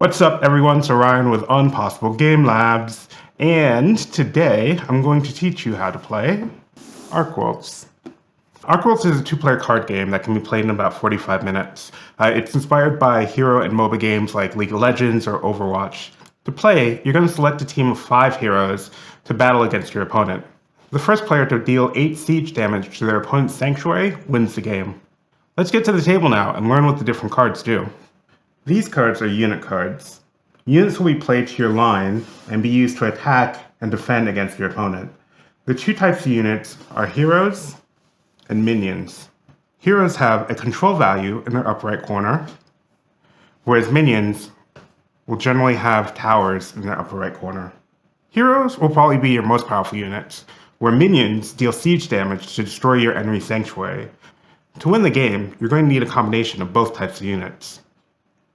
What's up everyone, it's Ryan with Impossible Game Labs, and today I'm going to teach you how to play Ark Worlds. Ark Worlds is a two-player card game that can be played in about 45 minutes. It's inspired by hero and MOBA games like League of Legends or Overwatch. To play, you're going to select a team of 5 heroes to battle against your opponent. The first player to deal 8 siege damage to their opponent's sanctuary wins the game. Let's get to the table now and learn what the different cards do. These cards are unit cards. Units will be played to your line and be used to attack and defend against your opponent. The two types of units are heroes and minions. Heroes have a control value in their upper right corner, whereas minions will generally have towers in their upper right corner. Heroes will probably be your most powerful units, where minions deal siege damage to destroy your enemy sanctuary. To win the game, you're going to need a combination of both types of units.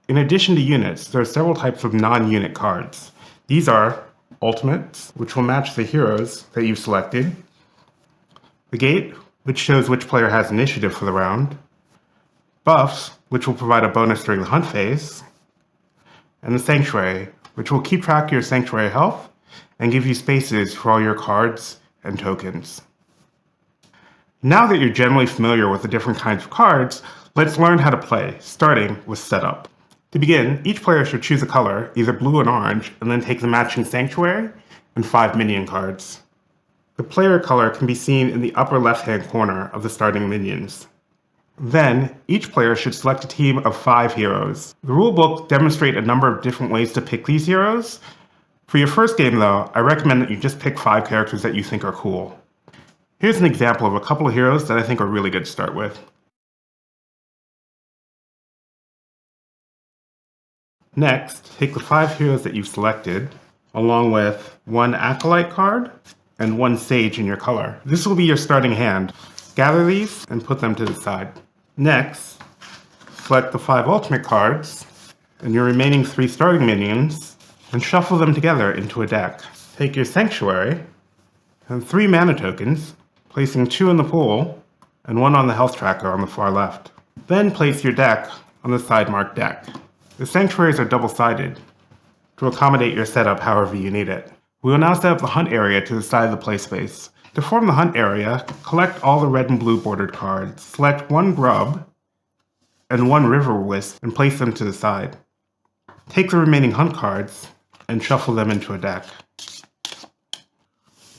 In addition to units, there are several types of non-unit cards. These are ultimates, which will match the heroes that you've selected, the gate, which shows which player has initiative for the round, buffs, which will provide a bonus during the hunt phase, and the sanctuary, which will keep track of your sanctuary health and give you spaces for all your cards and tokens. Now that you're generally familiar with the different kinds of cards, let's learn how to play, starting with setup. To begin, each player should choose a color, either blue and orange, and then take the matching sanctuary and 5 minion cards. The player color can be seen in the upper left-hand corner of the starting minions. Then, each player should select a team of 5 heroes. The rulebook demonstrates a number of different ways to pick these heroes. For your first game though, I recommend that you just pick 5 characters that you think are cool. Here's an example of a couple of heroes that I think are really good to start with. Next, take the 5 heroes that you've selected, along with 1 Acolyte card and 1 Sage in your color. This will be your starting hand. Gather these and put them to the side. Next, select the 5 ultimate cards and your remaining 3 starting minions and shuffle them together into a deck. Take your Sanctuary and 3 mana tokens, placing 2 in the pool and 1 on the health tracker on the far left. Then place your deck on the side marked deck. The sanctuaries are double-sided to accommodate your setup however you need it. We will now set up the hunt area to the side of the play space. To form the hunt area, collect all the red and blue bordered cards. Select 1 grub and 1 river wisp and place them to the side. Take the remaining hunt cards and shuffle them into a deck.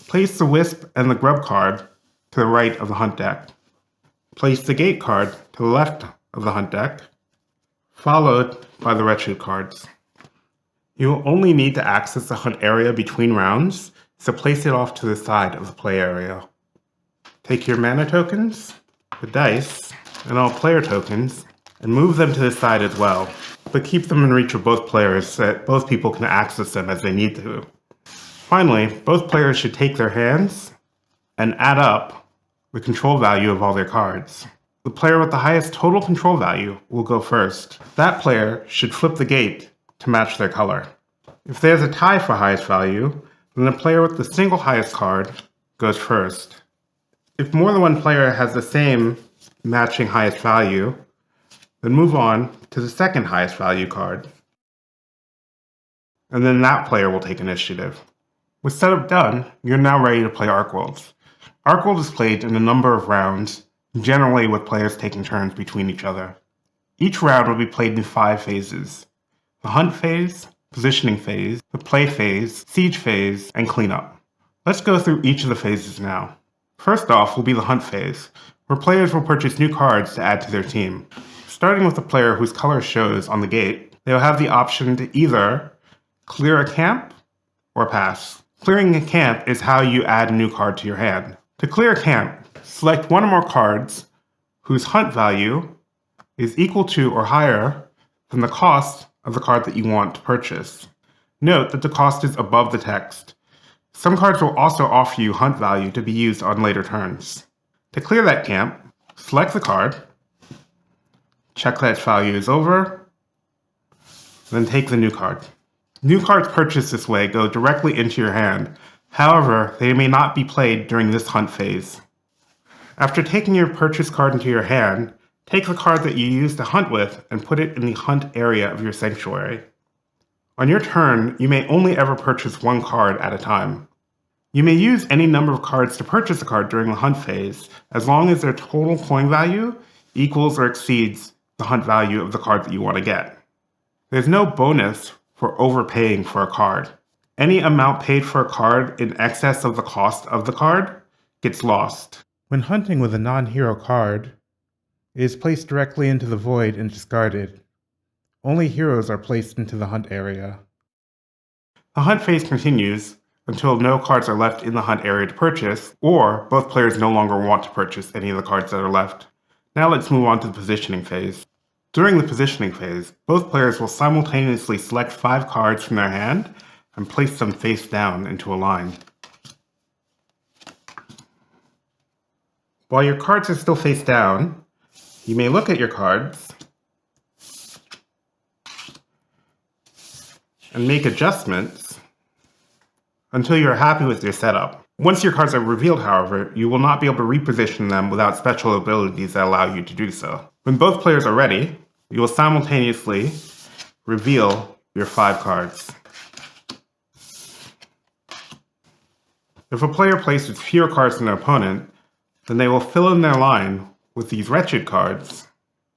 Place the wisp and the grub card to the right of the hunt deck. Place the gate card to the left of the hunt deck, followed by the wretched cards. You will only need to access the hunt area between rounds, so place it off to the side of the play area. Take your mana tokens, the dice, and all player tokens, and move them to the side as well, but keep them in reach of both players so that both people can access them as they need to. Finally, both players should take their hands and add up the control value of all their cards. The player with the highest total control value will go first. That player should flip the gate to match their color. If there's a tie for highest value, then the player with the single highest card goes first. If more than one player has the same matching highest value, then move on to the second highest value card. And then that player will take initiative. With setup done, you're now ready to play Ark Worlds. Ark Worlds is played in a number of rounds, generally with players taking turns between each other. Each round will be played in 5 phases: the hunt phase, positioning phase, the play phase, siege phase, and cleanup. Let's go through each of the phases now. First off will be the hunt phase, where players will purchase new cards to add to their team. Starting with the player whose color shows on the gate, they will have the option to either clear a camp or pass. Clearing a camp is how you add a new card to your hand. To clear a camp, select 1 or more cards whose hunt value is equal to or higher than the cost of the card that you want to purchase. Note that the cost is above the text. Some cards will also offer you hunt value to be used on later turns. To clear that camp, select the card, check that its value is over, then take the new card. New cards purchased this way go directly into your hand. However, they may not be played during this hunt phase. After taking your purchase card into your hand, take the card that you used to hunt with and put it in the hunt area of your sanctuary. On your turn, you may only ever purchase one card at a time. You may use any number of cards to purchase a card during the hunt phase, as long as their total coin value equals or exceeds the hunt value of the card that you want to get. There's no bonus for overpaying for a card. Any amount paid for a card in excess of the cost of the card gets lost. When hunting with a non-hero card, it is placed directly into the void and discarded. Only heroes are placed into the hunt area. The hunt phase continues until no cards are left in the hunt area to purchase, or both players no longer want to purchase any of the cards that are left. Now let's move on to the positioning phase. During the positioning phase, both players will simultaneously select 5 cards from their hand and place them face down into a line. While your cards are still face down, you may look at your cards and make adjustments until you're happy with your setup. Once your cards are revealed, however, you will not be able to reposition them without special abilities that allow you to do so. When both players are ready, you will simultaneously reveal your 5 cards. If a player places fewer cards than their opponent, then they will fill in their line with these wretched cards.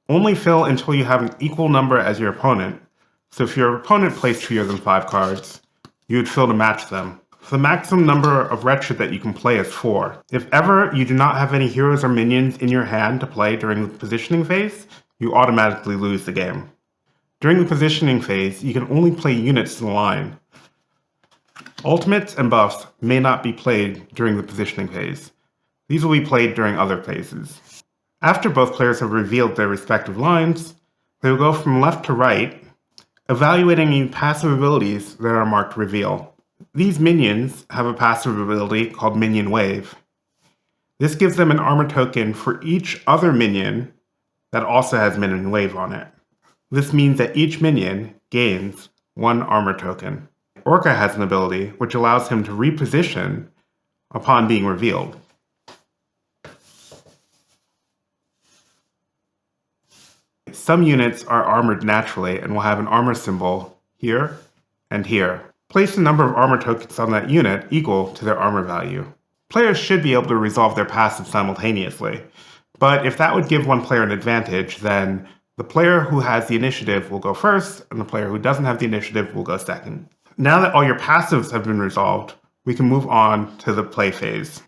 Only fill until you have an equal number as your opponent. So if your opponent placed fewer than 5 cards, you would fill to match them. The maximum number of wretched that you can play is 4. If ever you do not have any heroes or minions in your hand to play during the positioning phase, you automatically lose the game. During the positioning phase, you can only play units in the line. Ultimates and buffs may not be played during the positioning phase. These will be played during other phases. After both players have revealed their respective lines, they will go from left to right, evaluating any passive abilities that are marked Reveal. These minions have a passive ability called Minion Wave. This gives them an armor token for each other minion that also has Minion Wave on it. This means that each minion gains 1 armor token. Orca has an ability which allows him to reposition upon being revealed. Some units are armored naturally and will have an armor symbol here and here. Place the number of armor tokens on that unit equal to their armor value. Players should be able to resolve their passive simultaneously, but if that would give one player an advantage, then the player who has the initiative will go first, and the player who doesn't have the initiative will go second. Now that all your passives have been resolved, we can move on to the play phase.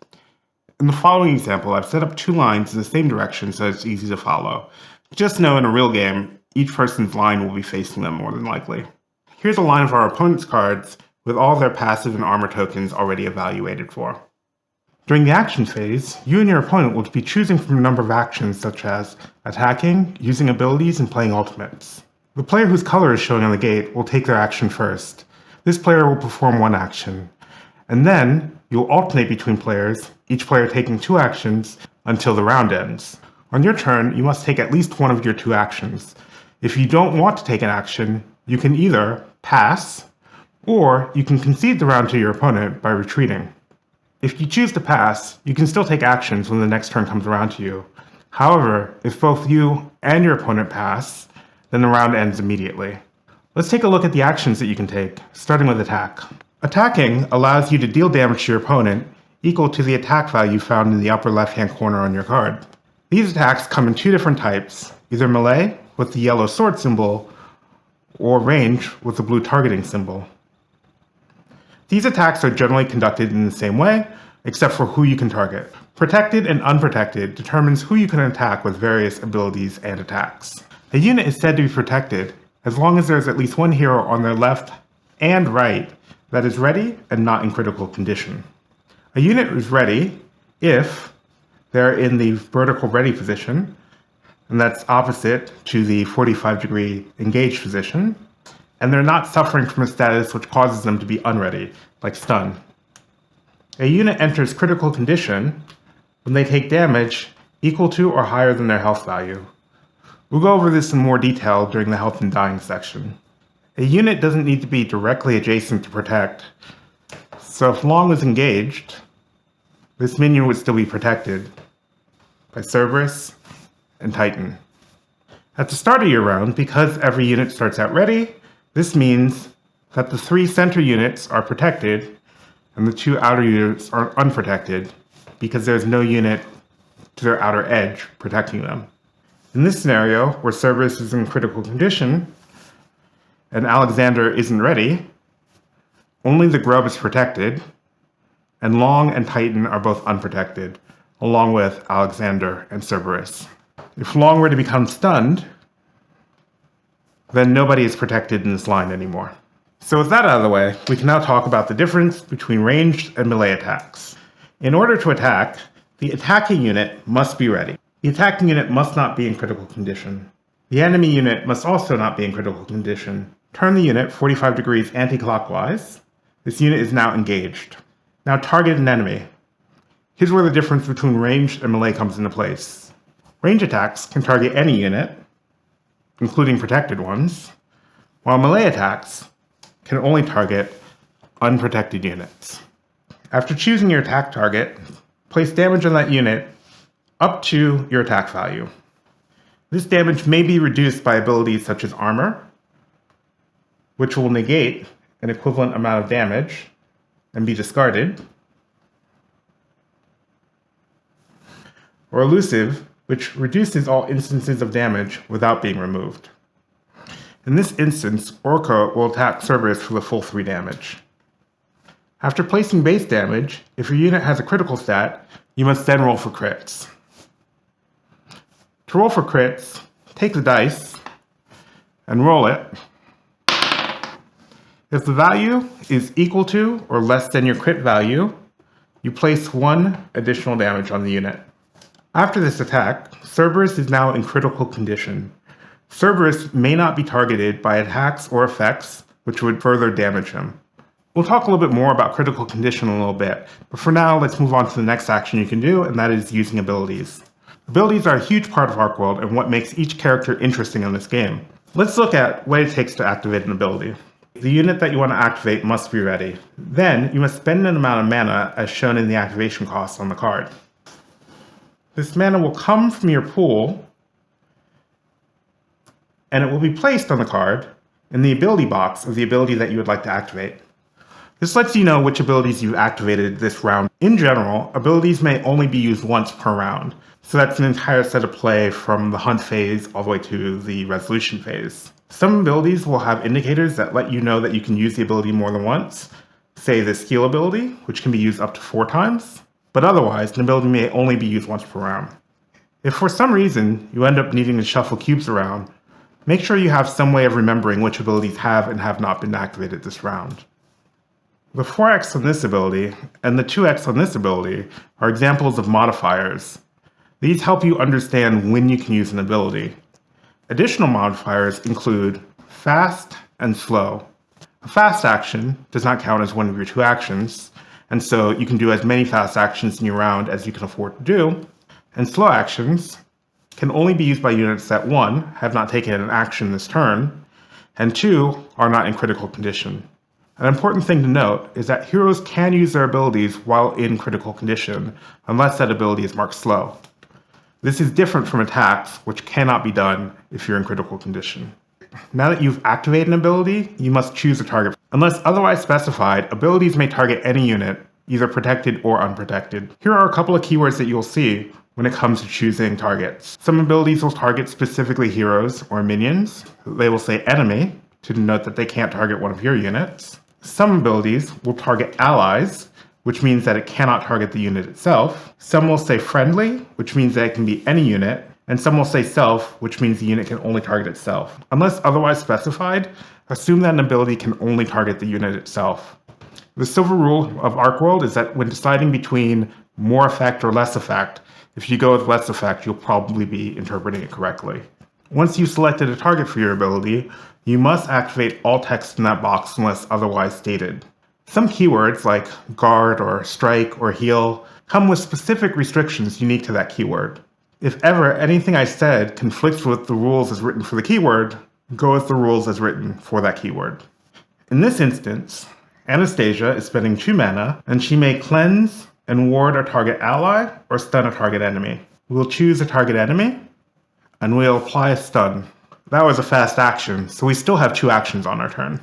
In the following example, I've set up 2 lines in the same direction so it's easy to follow. Just know in a real game, each person's line will be facing them more than likely. Here's a line of our opponent's cards with all their passive and armor tokens already evaluated for. During the action phase, you and your opponent will be choosing from a number of actions such as attacking, using abilities, and playing ultimates. The player whose color is showing on the gate will take their action first. This player will perform 1 action, and then you'll alternate between players, each player taking 2 actions until the round ends. On your turn, you must take at least 1 of your 2 actions. If you don't want to take an action, you can either pass, or you can concede the round to your opponent by retreating. If you choose to pass, you can still take actions when the next turn comes around to you. However, if both you and your opponent pass, then the round ends immediately. Let's take a look at the actions that you can take, starting with attack. Attacking allows you to deal damage to your opponent equal to the attack value found in the upper left-hand corner on your card. These attacks come in 2 different types, either melee with the yellow sword symbol, or range with the blue targeting symbol. These attacks are generally conducted in the same way, except for who you can target. Protected and Unprotected determines who you can attack with various abilities and attacks. A unit is said to be protected as long as there is at least 1 hero on their left and right that is ready and not in critical condition. A unit is ready if they're in the vertical ready position, and that's opposite to the 45-degree engaged position, and they're not suffering from a status which causes them to be unready, like stun. A unit enters critical condition when they take damage equal to or higher than their health value. We'll go over this in more detail during the health and dying section. A unit doesn't need to be directly adjacent to protect, so if long is engaged, this minion would still be protected by Cerberus and Titan. At the start of your round, because every unit starts out ready, this means that the 3 center units are protected and the 2 outer units are unprotected because there's no unit to their outer edge protecting them. In this scenario, where Cerberus is in critical condition and Alexander isn't ready, only the grub is protected, and Long and Titan are both unprotected, along with Alexander and Cerberus. If Long were to become stunned, then nobody is protected in this line anymore. So with that out of the way, we can now talk about the difference between ranged and melee attacks. In order to attack, the attacking unit must be ready. The attacking unit must not be in critical condition. The enemy unit must also not be in critical condition. Turn the unit 45 degrees anti-clockwise. This unit is now engaged. Now target an enemy. Here's where the difference between ranged and melee comes into place. Range attacks can target any unit, including protected ones, while melee attacks can only target unprotected units. After choosing your attack target, place damage on that unit up to your attack value. This damage may be reduced by abilities such as armor, which will negate an equivalent amount of damage and be discarded, or elusive, which reduces all instances of damage without being removed. In this instance, Orca will attack Cerberus for the full 3 damage. After placing base damage, if your unit has a critical stat, you must then roll for crits. To roll for crits, take the dice and roll it. If the value is equal to or less than your crit value, you place 1 additional damage on the unit. After this attack, Cerberus is now in critical condition. Cerberus may not be targeted by attacks or effects which would further damage him. We'll talk a little bit more about critical condition in a little bit, but for now let's move on to the next action you can do, and that is using abilities. Abilities are a huge part of Ark World and what makes each character interesting in this game. Let's look at what it takes to activate an ability. The unit that you want to activate must be ready. Then, you must spend an amount of mana as shown in the activation cost on the card. This mana will come from your pool, and it will be placed on the card in the ability box of the ability that you would like to activate. This lets you know which abilities you've activated this round. In general, abilities may only be used once per round, so that's an entire set of play from the hunt phase all the way to the resolution phase. Some abilities will have indicators that let you know that you can use the ability more than once, say the skill ability, which can be used up to 4 times, but otherwise, an ability may only be used once per round. If for some reason you end up needing to shuffle cubes around, make sure you have some way of remembering which abilities have and have not been activated this round. The 4x on this ability and the 2x on this ability are examples of modifiers. These help you understand when you can use an ability. Additional modifiers include fast and slow. A fast action does not count as one of your 2 actions, and so you can do as many fast actions in your round as you can afford to do, and slow actions can only be used by units that 1, have not taken an action this turn, and 2, are not in critical condition. An important thing to note is that heroes can use their abilities while in critical condition, unless that ability is marked slow. This is different from attacks, which cannot be done if you're in critical condition. Now that you've activated an ability, you must choose a target. Unless otherwise specified, abilities may target any unit, either protected or unprotected. Here are a couple of keywords that you'll see when it comes to choosing targets. Some abilities will target specifically heroes or minions. They will say enemy to denote that they can't target one of your units. Some abilities will target allies, which means that it cannot target the unit itself. Some will say friendly, which means that it can be any unit, and some will say self, which means the unit can only target itself. Unless otherwise specified, assume that an ability can only target the unit itself. The silver rule of Ark World is that when deciding between more effect or less effect, if you go with less effect, you'll probably be interpreting it correctly. Once you've selected a target for your ability, you must activate all text in that box unless otherwise stated. Some keywords like guard or strike or heal come with specific restrictions unique to that keyword. If ever anything I said conflicts with the rules as written for the keyword, go with the rules as written for that keyword. In this instance, Anastasia is spending 2 mana, and she may cleanse and ward a target ally or stun a target enemy. We'll choose a target enemy, and we'll apply a stun. That was a fast action, so we still have 2 actions on our turn.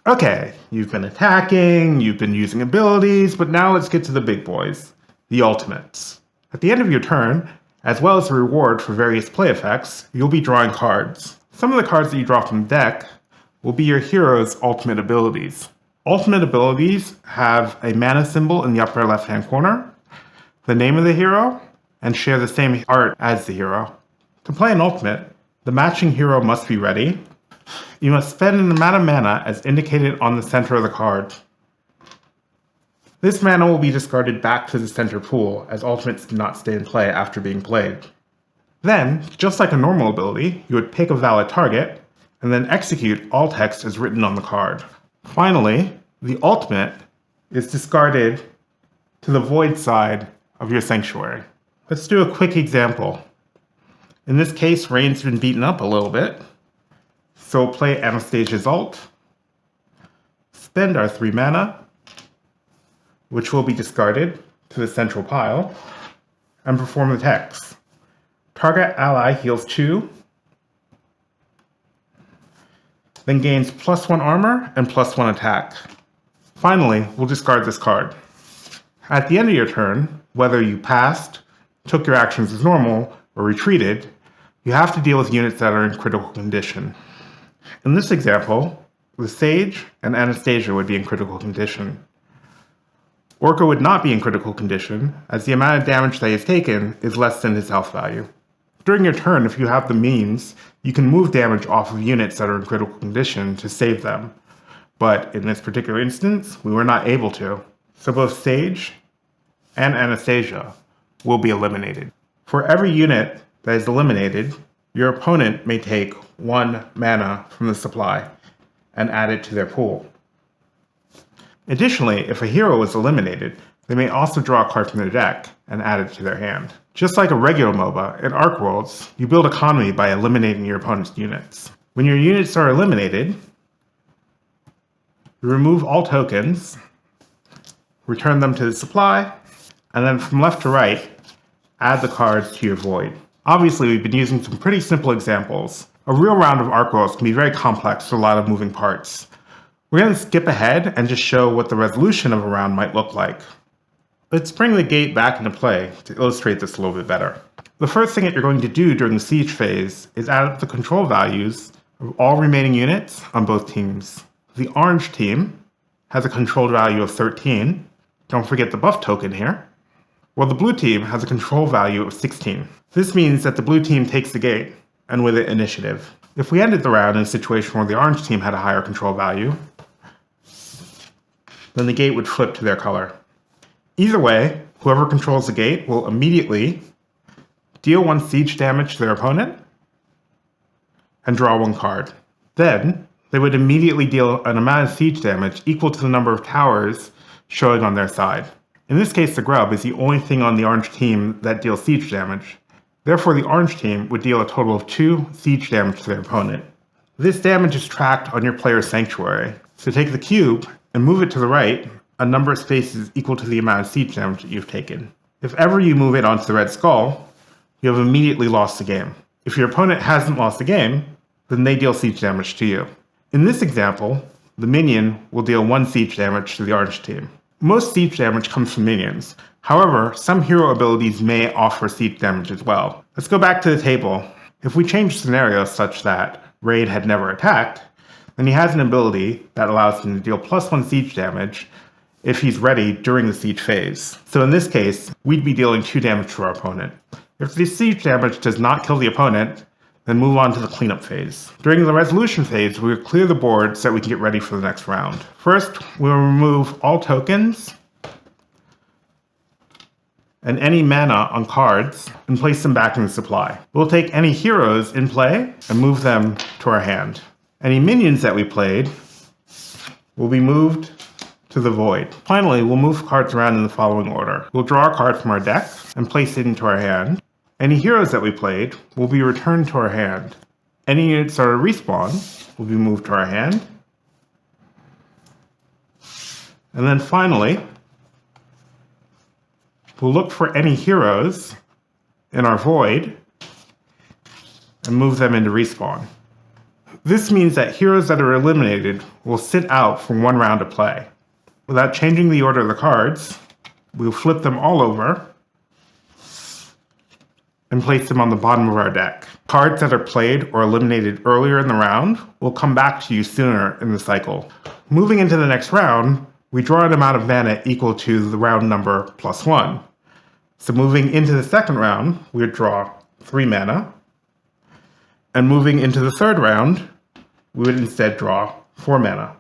Okay, you've been attacking, you've been using abilities, but now let's get to the big boys, the ultimates. At the end of your turn, as well as the reward for various play effects, you'll be drawing cards. Some of the cards that you draw from the deck will be your hero's ultimate abilities. Ultimate abilities have a mana symbol in the upper left-hand corner, the name of the hero, and share the same art as the hero. To play an ultimate, the matching hero must be ready. You must spend an amount of mana as indicated on the center of the card. This mana will be discarded back to the center pool, as ultimates do not stay in play after being played. Then, just like a normal ability, you would pick a valid target, and then execute all text as written on the card. Finally, the ultimate is discarded to the void side of your sanctuary. Let's do a quick example. In this case, Rain's been beaten up a little bit, so we'll play Anastasia's ult, spend our 3 mana, which will be discarded to the central pile, and perform the text. Target ally heals 2, then gains +1 armor and +1 attack. Finally, we'll discard this card. At the end of your turn, whether you passed, took your actions as normal, or retreated, you have to deal with units that are in critical condition. In this example, the Sage and Anastasia would be in critical condition. Orca would not be in critical condition, as the amount of damage that he has taken is less than his health value. During your turn, if you have the means, you can move damage off of units that are in critical condition to save them. But in this particular instance, we were not able to. So both Sage and Anastasia will be eliminated. For every unit that is eliminated, your opponent may take 1 mana from the supply and add it to their pool. Additionally, if a hero is eliminated, they may also draw a card from their deck and add it to their hand. Just like a regular MOBA, in Ark Worlds, you build economy by eliminating your opponent's units. When your units are eliminated, you remove all tokens, return them to the supply, and then from left to right, add the cards to your void. Obviously, we've been using some pretty simple examples. A real round of Ark Worlds can be very complex with a lot of moving parts. We're going to skip ahead and just show what the resolution of a round might look like. Let's bring the gate back into play to illustrate this a little bit better. The first thing that you're going to do during the siege phase is add up the control values of all remaining units on both teams. The orange team has a control value of 13. Don't forget the buff token here. While the blue team has a control value of 16. This means that the blue team takes the gate, and with it initiative. If we ended the round in a situation where the orange team had a higher control value, then the gate would flip to their color. Either way, whoever controls the gate will immediately deal 1 siege damage to their opponent and draw 1 card. Then, they would immediately deal an amount of siege damage equal to the number of towers showing on their side. In this case, the grub is the only thing on the orange team that deals siege damage. Therefore, the orange team would deal a total of 2 siege damage to their opponent. This damage is tracked on your player's sanctuary. So take the cube and move it to the right a number of spaces equal to the amount of siege damage that you've taken. If ever you move it onto the red skull, you have immediately lost the game. If your opponent hasn't lost the game, then they deal siege damage to you. In this example, the minion will deal 1 siege damage to the orange team. Most siege damage comes from minions. However, some hero abilities may offer siege damage as well. Let's go back to the table. If we change scenarios such that Raid had never attacked, then he has an ability that allows him to deal +1 siege damage if he's ready during the siege phase. So in this case, we'd be dealing 2 damage to our opponent. If the siege damage does not kill the opponent, then move on to the cleanup phase. During the resolution phase, we will clear the board so that we can get ready for the next round. First, we'll remove all tokens and any mana on cards and place them back in the supply. We'll take any heroes in play and move them to our hand. Any minions that we played will be moved to the void. Finally, we'll move cards around in the following order. We'll draw a card from our deck and place it into our hand. Any heroes that we played will be returned to our hand. Any units that are respawn will be moved to our hand. And then finally, we'll look for any heroes in our void and move them into respawn. This means that heroes that are eliminated will sit out for one round of play. Without changing the order of the cards, we'll flip them all over and place them on the bottom of our deck. Cards that are played or eliminated earlier in the round will come back to you sooner in the cycle. Moving into the next round, we draw an amount of mana equal to the round number +1. So moving into the second round, we would draw 3 mana. And moving into the third round, we would instead draw 4 mana.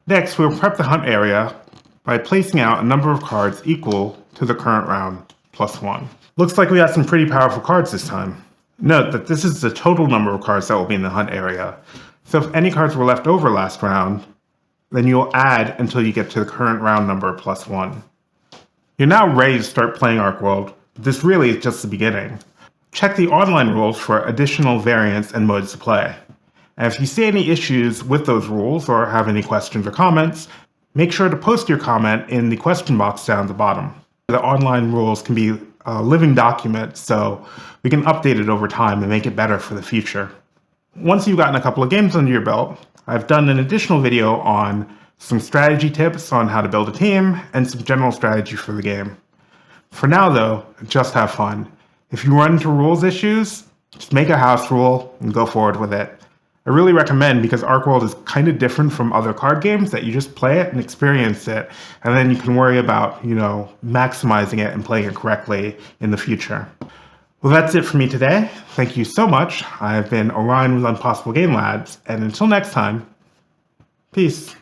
Next, we'll prep the hunt area by placing out a number of cards equal to the current round +1. Looks like we have some pretty powerful cards this time. Note that this is the total number of cards that will be in the hunt area. So if any cards were left over last round, then you'll add until you get to the current round number +1. You're now ready to start playing Ark World. This really is just the beginning. Check the online rules for additional variants and modes to play. And if you see any issues with those rules or have any questions or comments, make sure to post your comment in the question box down at the bottom. The online rules can be a living document, so we can update it over time and make it better for the future. Once you've gotten a couple of games under your belt, I've done an additional video on some strategy tips on how to build a team and some general strategy for the game. For now though, just have fun. If you run into rules issues, just make a house rule and go forward with it. I really recommend, because Ark World is kind of different from other card games, that you just play it and experience it, and then you can worry about, maximizing it and playing it correctly in the future. Well, that's it for me today. Thank you so much. I've been Orion with Impossible Game Labs, and until next time, peace.